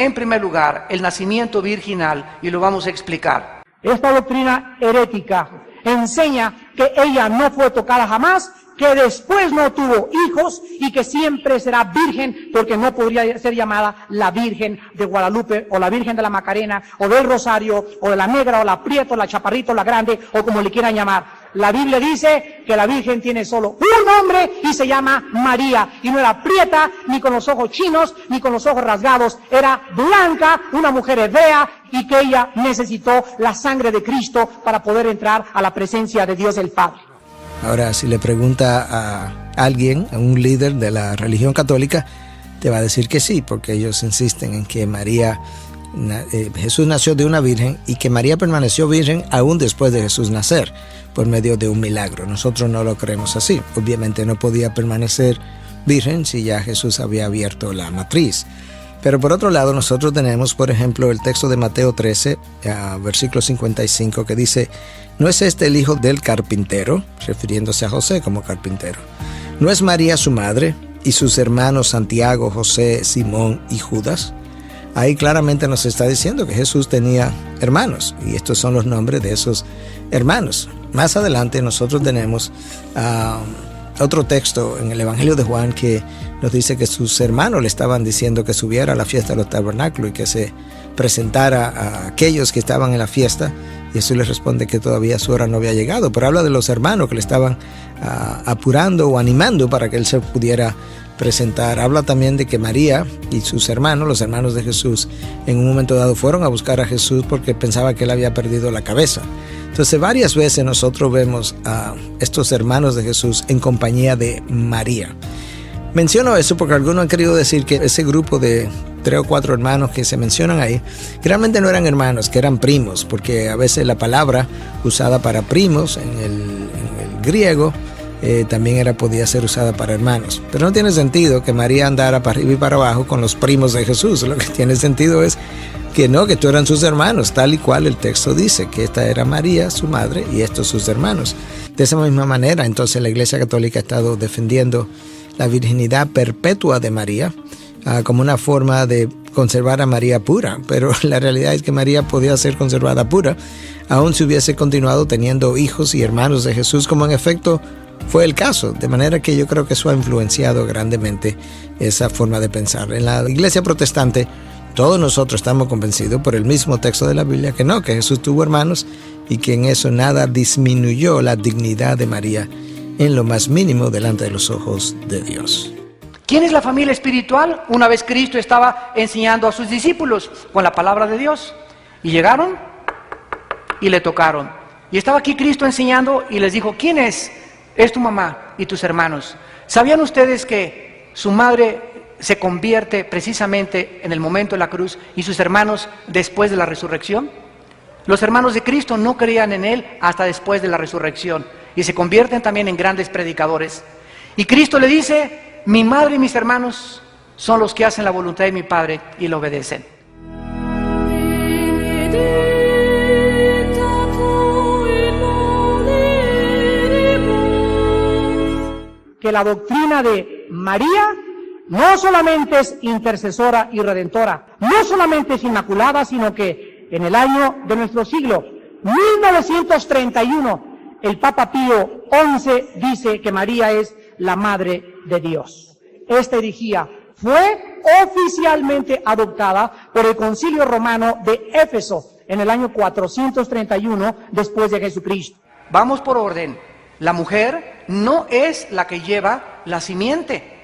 En primer lugar, el nacimiento virginal, y lo vamos a explicar. Esta doctrina herética enseña que ella no fue tocada jamás, que después no tuvo hijos y que siempre será virgen, porque no podría ser llamada la Virgen de Guadalupe o la Virgen de la Macarena o del Rosario o de la Negra o la Prieta o la Chaparrita o la Grande o como le quieran llamar. La Biblia dice que la Virgen tiene solo un nombre y se llama María, y no era prieta, ni con los ojos chinos, ni con los ojos rasgados, era blanca, una mujer hebrea, y que ella necesitó la sangre de Cristo para poder entrar a la presencia de Dios el Padre. Ahora, si le pregunta a alguien, a un líder de la religión católica, te va a decir que sí, porque ellos insisten en que Jesús nació de una virgen y que María permaneció virgen aún después de Jesús nacer, por medio de un milagro. Nosotros no lo creemos así. Obviamente no podía permanecer virgen si ya Jesús había abierto la matriz. Pero por otro lado, nosotros tenemos, por ejemplo, el texto de Mateo 13, versículo 55, que dice: ¿no es este el hijo del carpintero? Refiriéndose a José como carpintero. ¿No es María su madre y sus hermanos Santiago, José, Simón y Judas? Ahí claramente nos está diciendo que Jesús tenía hermanos, y estos son los nombres de esos hermanos. Más adelante nosotros tenemos otro texto en el Evangelio de Juan que nos dice que sus hermanos le estaban diciendo que subiera a la fiesta de los tabernáculos y que se presentara a aquellos que estaban en la fiesta, y Jesús les responde que todavía su hora no había llegado, pero habla de los hermanos que le estaban apurando o animando para que él se pudiera presentar. Habla también de que María y sus hermanos, los hermanos de Jesús, en un momento dado fueron a buscar a Jesús porque pensaba que él había perdido la cabeza. Entonces varias veces nosotros vemos a estos hermanos de Jesús en compañía de María. Menciono eso porque algunos han querido decir que ese grupo de 3 o 4 hermanos que se mencionan ahí, que realmente no eran hermanos, que eran primos, porque a veces la palabra usada para primos en el griego también podía ser usada para hermanos. Pero no tiene sentido que María andara para arriba y para abajo con los primos de Jesús. Lo que tiene sentido es que no, que estos eran sus hermanos, tal y cual el texto dice, que esta era María, su madre, y estos sus hermanos. De esa misma manera, entonces la Iglesia Católica ha estado defendiendo la virginidad perpetua de María como una forma de conservar a María pura, pero la realidad es que María podía ser conservada pura, aun si hubiese continuado teniendo hijos y hermanos de Jesús, como en efecto fue el caso, de manera que yo creo que eso ha influenciado grandemente esa forma de pensar. En la Iglesia Protestante, todos nosotros estamos convencidos por el mismo texto de la Biblia que no, que Jesús tuvo hermanos y que en eso nada disminuyó la dignidad de María en lo más mínimo delante de los ojos de Dios. ¿Quién es la familia espiritual? Una vez Cristo estaba enseñando a sus discípulos con la palabra de Dios, y llegaron y le tocaron. Y estaba aquí Cristo enseñando y les dijo: ¿quién es? Es tu mamá y tus hermanos. ¿Sabían ustedes que su madre se convierte precisamente en el momento de la cruz y sus hermanos después de la resurrección? Los hermanos de Cristo no creían en Él hasta después de la resurrección y se convierten también en grandes predicadores. Y Cristo le dice: mi madre y mis hermanos son los que hacen la voluntad de mi Padre y lo obedecen. Que la doctrina de María no solamente es intercesora y redentora, no solamente es inmaculada, sino que en el año de nuestro siglo, 1931, el Papa Pío XI dice que María es la Madre de Dios. Esta herejía fue oficialmente adoptada por el Concilio Romano de Éfeso en el año 431 después de Jesucristo. Vamos por orden. La mujer no es la que lleva la simiente.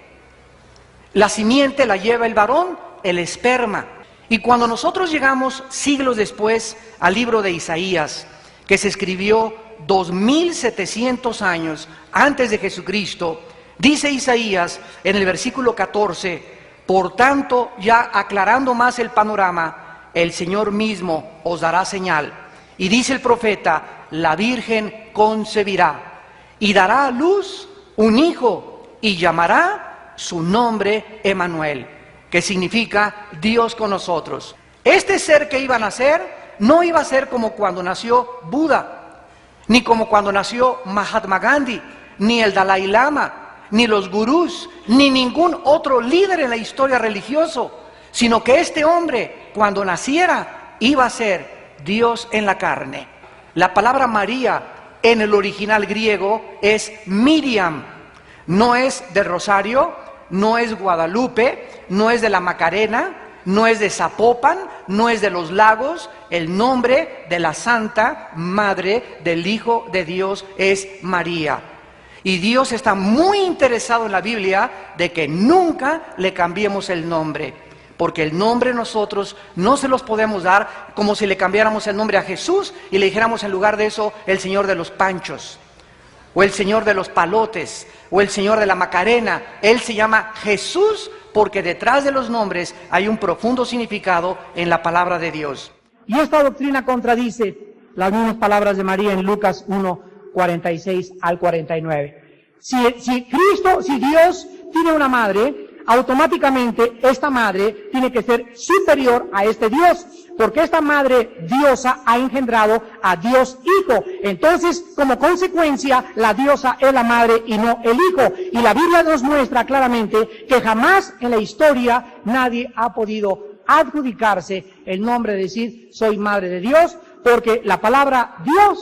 La simiente la lleva el varón, el esperma. Y cuando nosotros llegamos siglos después al libro de Isaías, que se escribió 2700 años antes de Jesucristo, dice Isaías en el versículo 14: por tanto, ya aclarando más el panorama, el Señor mismo os dará señal. Y dice el profeta: la Virgen concebirá y dará a luz un hijo y llamará su nombre Emmanuel, que significa Dios con nosotros. Este ser que iba a nacer no iba a ser como cuando nació Buda, ni como cuando nació Mahatma Gandhi, ni el Dalai Lama, ni los gurús, ni ningún otro líder en la historia religiosa, sino que este hombre, cuando naciera, iba a ser Dios en la carne. La palabra María en el original griego es Miriam, no es del Rosario, no es Guadalupe, no es de la Macarena, no es de Zapopan, no es de los Lagos. El nombre de la Santa Madre del Hijo de Dios es María. Y Dios está muy interesado en la Biblia de que nunca le cambiemos el nombre, porque el nombre nosotros no se los podemos dar como si le cambiáramos el nombre a Jesús y le dijéramos en lugar de eso el Señor de los Panchos, o el Señor de los Palotes, o el Señor de la Macarena. Él se llama Jesús porque detrás de los nombres hay un profundo significado en la palabra de Dios. Y esta doctrina contradice las mismas palabras de María en Lucas 1, 46 al 49. Si Dios tiene una madre, automáticamente esta madre tiene que ser superior a este Dios, porque esta madre diosa ha engendrado a Dios Hijo. Entonces, como consecuencia, la diosa es la madre y no el Hijo. Y la Biblia nos muestra claramente que jamás en la historia nadie ha podido adjudicarse el nombre de decir soy madre de Dios, porque la palabra Dios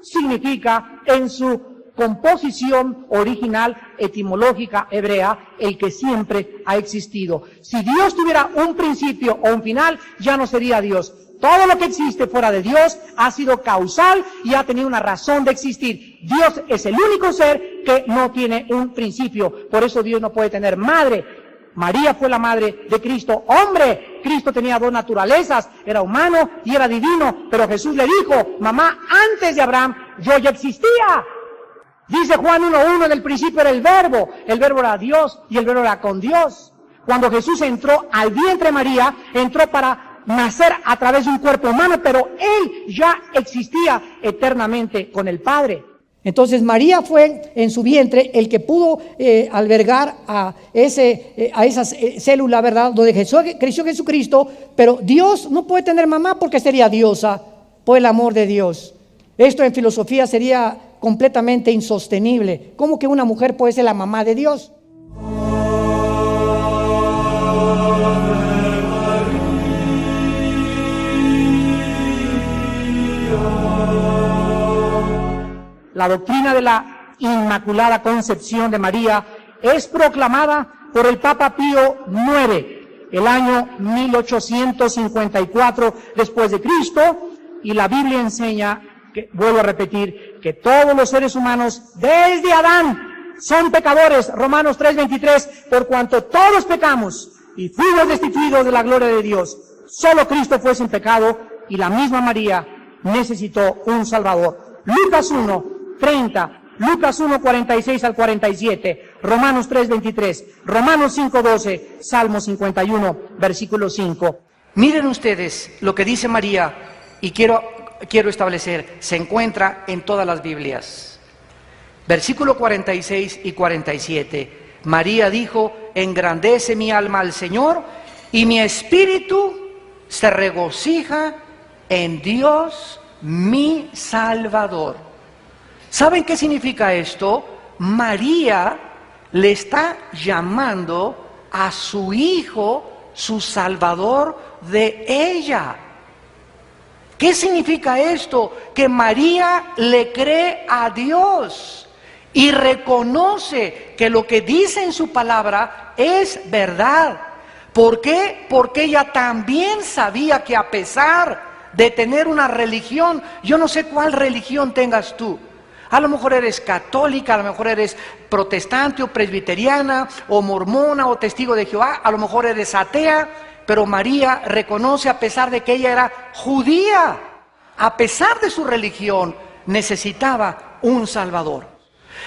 significa en su composición original etimológica hebrea el que siempre ha existido. Si Dios tuviera un principio o un final, ya no sería Dios. Todo lo que existe fuera de Dios ha sido causal y ha tenido una razón de existir. Dios es el único ser que no tiene un principio. Por eso Dios no puede tener madre. María fue la madre de Cristo, hombre. Cristo tenía dos naturalezas, era humano y era divino, pero Jesús le dijo, mamá, antes de Abraham yo ya existía. Dice Juan 1:1, en el principio era el verbo era Dios y el verbo era con Dios. Cuando Jesús entró al vientre de María, entró para nacer a través de un cuerpo humano, pero Él ya existía eternamente con el Padre. Entonces María fue en su vientre el que pudo albergar a esa célula, ¿verdad?, donde creció Jesucristo, pero Dios no puede tener mamá porque sería diosa por el amor de Dios. Esto en filosofía sería completamente insostenible. ¿Cómo que una mujer puede ser la mamá de Dios? La doctrina de la Inmaculada Concepción de María es proclamada por el Papa Pío IX, el año 1854 después de Cristo, y la Biblia enseña, que, vuelvo a repetir, que todos los seres humanos desde Adán son pecadores, Romanos 3:23, por cuanto todos pecamos y fuimos destituidos de la gloria de Dios. Solo Cristo fue sin pecado y la misma María necesitó un Salvador. Lucas 1:30, Lucas 1:46 al 47, Romanos 3:23, Romanos 5:12, Salmo 51, versículo 5. Miren ustedes lo que dice María, y quiero establecer, se encuentra en todas las Biblias. Versículo 46 y 47. María dijo, engrandece mi alma al Señor, y mi espíritu se regocija en Dios mi Salvador. ¿Saben qué significa esto? María le está llamando a su Hijo, su Salvador de ella. ¿Qué significa esto? Que María le cree a Dios y reconoce que lo que dice en su palabra es verdad. ¿Por qué? Porque ella también sabía que a pesar de tener una religión, yo no sé cuál religión tengas tú. A lo mejor eres católica, a lo mejor eres protestante o presbiteriana o mormona o testigo de Jehová, a lo mejor eres atea. Pero María reconoce, a pesar de que ella era judía, a pesar de su religión, necesitaba un Salvador.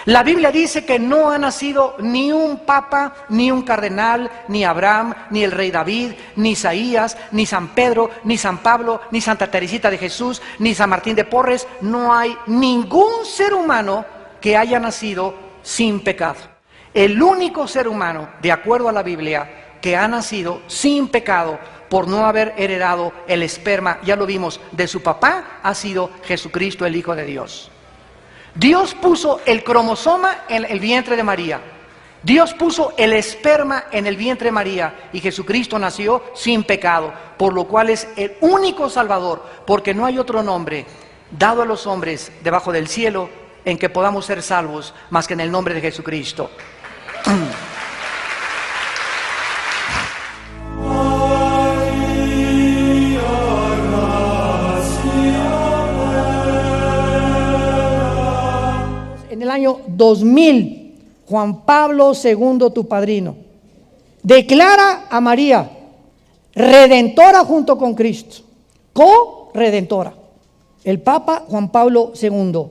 La Biblia dice que no ha nacido ni un papa, ni un cardenal, ni Abraham, ni el rey David, ni Isaías, ni San Pedro, ni San Pablo, ni Santa Teresita de Jesús, ni San Martín de Porres. No hay ningún ser humano que haya nacido sin pecado. El único ser humano, de acuerdo a la Biblia, que ha nacido sin pecado por no haber heredado el esperma, ya lo vimos, de su papá, ha sido Jesucristo, el Hijo de Dios. Dios puso el cromosoma en el vientre de María Dios puso el esperma en el vientre de María y Jesucristo nació sin pecado, por lo cual es el único Salvador, porque no hay otro nombre dado a los hombres debajo del cielo en que podamos ser salvos más que en el nombre de Jesucristo. En el año 2000, Juan Pablo II, tu padrino, declara a María redentora junto con Cristo, co-redentora. El Papa Juan Pablo II.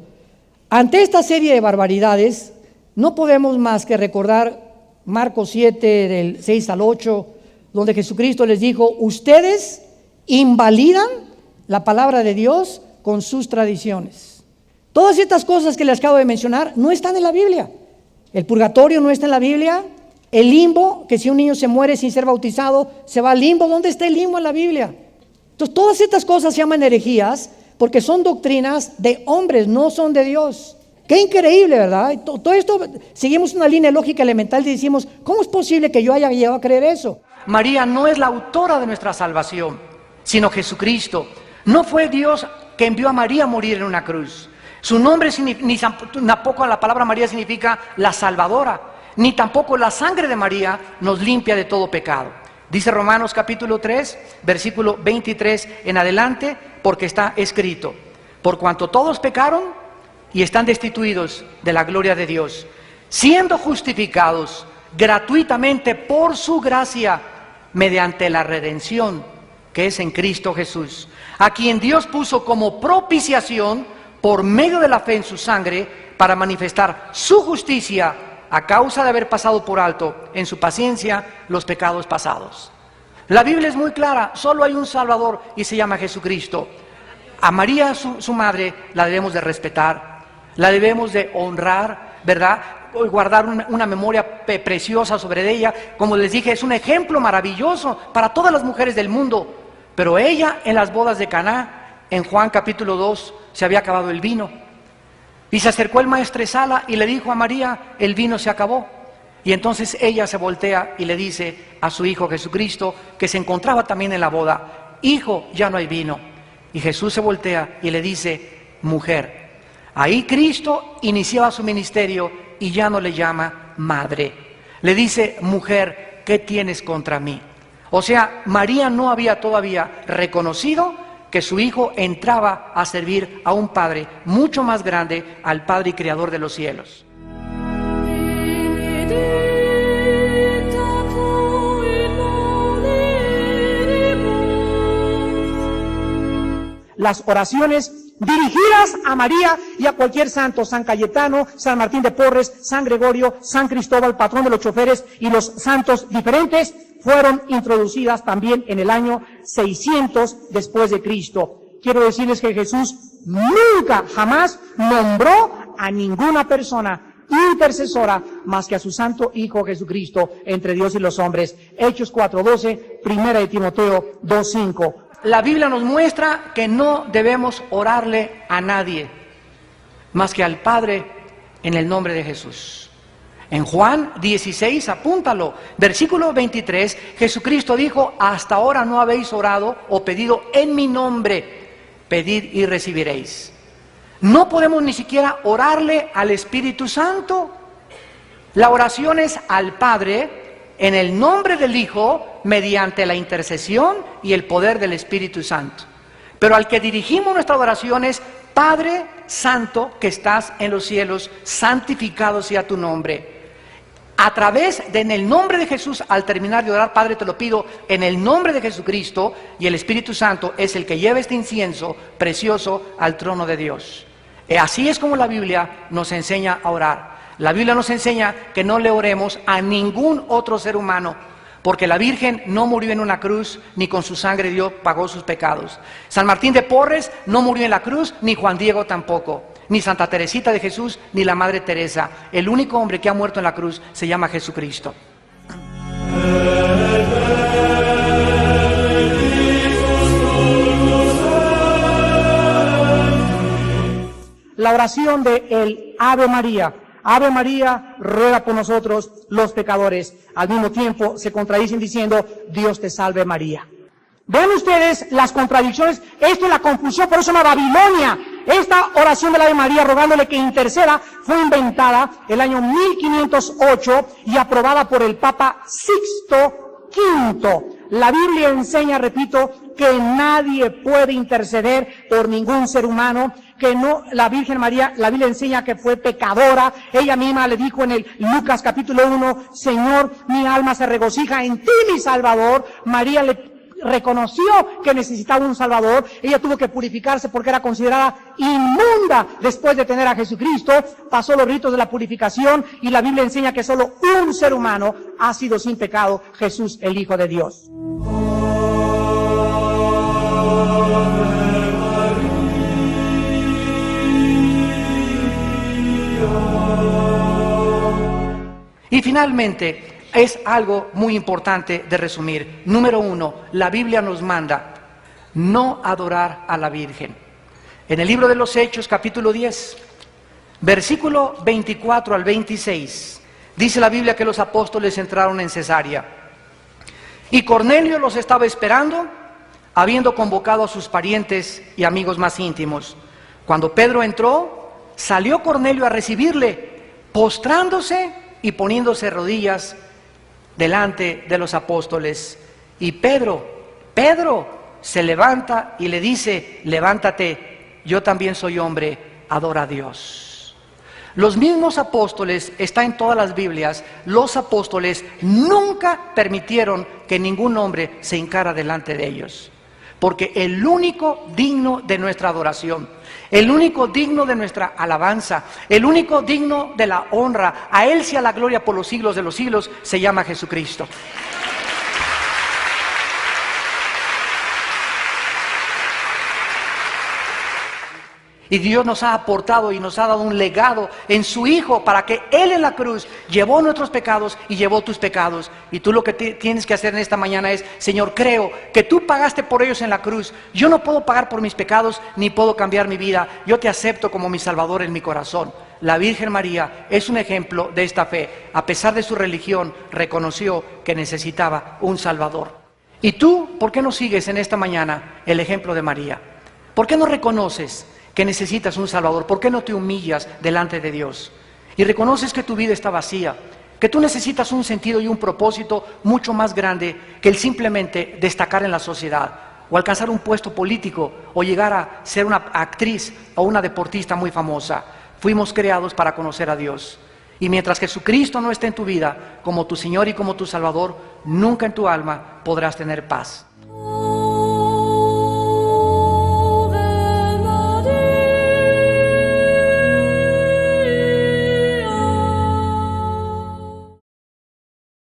Ante esta serie de barbaridades, no podemos más que recordar Marcos 7, del 6 al 8, donde Jesucristo les dijo: ustedes invalidan la palabra de Dios con sus tradiciones. Todas estas cosas que les acabo de mencionar no están en la Biblia. El purgatorio no está en la Biblia. El limbo, que si un niño se muere sin ser bautizado, se va al limbo. ¿Dónde está el limbo en la Biblia? Entonces, todas estas cosas se llaman herejías porque son doctrinas de hombres, no son de Dios. Qué increíble, ¿verdad? Todo esto, seguimos una línea lógica elemental y decimos, ¿cómo es posible que yo haya llegado a creer eso? María no es la autora de nuestra salvación, sino Jesucristo. No fue Dios que envió a María a morir en una cruz. Su nombre ni tampoco la palabra María significa la salvadora, ni tampoco la sangre de María nos limpia de todo pecado. Dice Romanos capítulo 3, versículo 23 en adelante, porque está escrito: por cuanto todos pecaron y están destituidos de la gloria de Dios, siendo justificados gratuitamente por su gracia, mediante la redención que es en Cristo Jesús, a quien Dios puso como propiciación por medio de la fe en su sangre, para manifestar su justicia a causa de haber pasado por alto en su paciencia los pecados pasados. La Biblia es muy clara, solo hay un Salvador y se llama Jesucristo. A María, su madre, la debemos de respetar, la debemos de honrar, ¿verdad? Guardar una memoria preciosa sobre ella. Como les dije, es un ejemplo maravilloso para todas las mujeres del mundo. Pero ella, en las bodas de Caná, en Juan capítulo 2, se había acabado el vino. Y se acercó el maestresala y le dijo a María: el vino se acabó. Y entonces ella se voltea y le dice a su hijo Jesucristo, que se encontraba también en la boda: hijo, ya no hay vino. Y Jesús se voltea y le dice: mujer. Ahí Cristo iniciaba su ministerio y ya no le llama madre. Le dice: mujer, ¿qué tienes contra mí? O sea, María no había todavía reconocido que su hijo entraba a servir a un Padre mucho más grande, al Padre y Creador de los cielos. Las oraciones dirigidas a María y a cualquier santo, San Cayetano, San Martín de Porres, San Gregorio, San Cristóbal, patrón de los choferes, y los santos diferentes, fueron introducidas también en el año 600 después de Cristo. Quiero decirles que Jesús nunca, jamás nombró a ninguna persona intercesora más que a su santo Hijo Jesucristo entre Dios y los hombres. Hechos 4:12, Primera de Timoteo 2:5. La Biblia nos muestra que no debemos orarle a nadie más que al Padre en el nombre de Jesús. En Juan 16, apúntalo, versículo 23, Jesucristo dijo: hasta ahora no habéis orado o pedido en mi nombre, pedid y recibiréis. No podemos ni siquiera orarle al Espíritu Santo. La oración es al Padre en el nombre del Hijo, mediante la intercesión y el poder del Espíritu Santo. Pero al que dirigimos nuestra oración es: Padre Santo que estás en los cielos, santificado sea tu nombre. A través de, en el nombre de Jesús, al terminar de orar: Padre, te lo pido en el nombre de Jesucristo, y el Espíritu Santo es el que lleva este incienso precioso al trono de Dios. Así es como la Biblia nos enseña a orar. La Biblia nos enseña que no le oremos a ningún otro ser humano, porque la Virgen no murió en una cruz, ni con su sangre Dios pagó sus pecados. San Martín de Porres no murió en la cruz, ni Juan Diego tampoco, ni Santa Teresita de Jesús, ni la Madre Teresa. El único hombre que ha muerto en la cruz se llama Jesucristo. La oración de el Ave María Ave María, ruega por nosotros los pecadores. Al mismo tiempo se contradicen diciendo, Dios te salve María. Vean ustedes las contradicciones, esto es la confusión, por eso en Babilonia. Esta oración de la Ave María rogándole que interceda fue inventada el año 1508 y aprobada por el Papa Sixto V. La Biblia enseña, repito, que nadie puede interceder por ningún ser humano, que no, la Virgen María, la Biblia enseña que fue pecadora. Ella misma le dijo en el Lucas capítulo 1, Señor, mi alma se regocija en ti, mi Salvador. María le reconoció que necesitaba un Salvador. Ella tuvo que purificarse porque era considerada inmunda después de tener a Jesucristo. Pasó los ritos de la purificación y la Biblia enseña que solo un ser humano ha sido sin pecado, Jesús, el Hijo de Dios. Y finalmente, es algo muy importante de resumir. Número 1, la Biblia nos manda no adorar a la Virgen. En el libro de los Hechos, capítulo 10, versículo 24 al 26, dice la Biblia que los apóstoles entraron en Cesarea. Y Cornelio los estaba esperando, habiendo convocado a sus parientes y amigos más íntimos. Cuando Pedro entró, salió Cornelio a recibirle, postrándose y poniéndose rodillas delante de los apóstoles. Y Pedro se levanta y le dice, levántate, yo también soy hombre, adora a Dios. Los mismos apóstoles, está en todas las Biblias, los apóstoles nunca permitieron que ningún hombre se hincara delante de ellos. Porque el único digno de nuestra adoración, el único digno de nuestra alabanza, el único digno de la honra, a Él sea la gloria por los siglos de los siglos, se llama Jesucristo. Y Dios nos ha aportado y nos ha dado un legado en su Hijo para que Él en la cruz llevó nuestros pecados y llevó tus pecados. Y tú lo que tienes que hacer en esta mañana es, Señor, creo que tú pagaste por ellos en la cruz. Yo no puedo pagar por mis pecados ni puedo cambiar mi vida. Yo te acepto como mi Salvador en mi corazón. La Virgen María es un ejemplo de esta fe. A pesar de su religión, reconoció que necesitaba un Salvador. ¿Y tú por qué no sigues en esta mañana el ejemplo de María? ¿Por qué no reconoces que necesitas un Salvador? ¿Por qué no te humillas delante de Dios? Y reconoces que tu vida está vacía, que tú necesitas un sentido y un propósito mucho más grande que el simplemente destacar en la sociedad, o alcanzar un puesto político, o llegar a ser una actriz o una deportista muy famosa. Fuimos creados para conocer a Dios. Y mientras Jesucristo no esté en tu vida como tu Señor y como tu Salvador, nunca en tu alma podrás tener paz.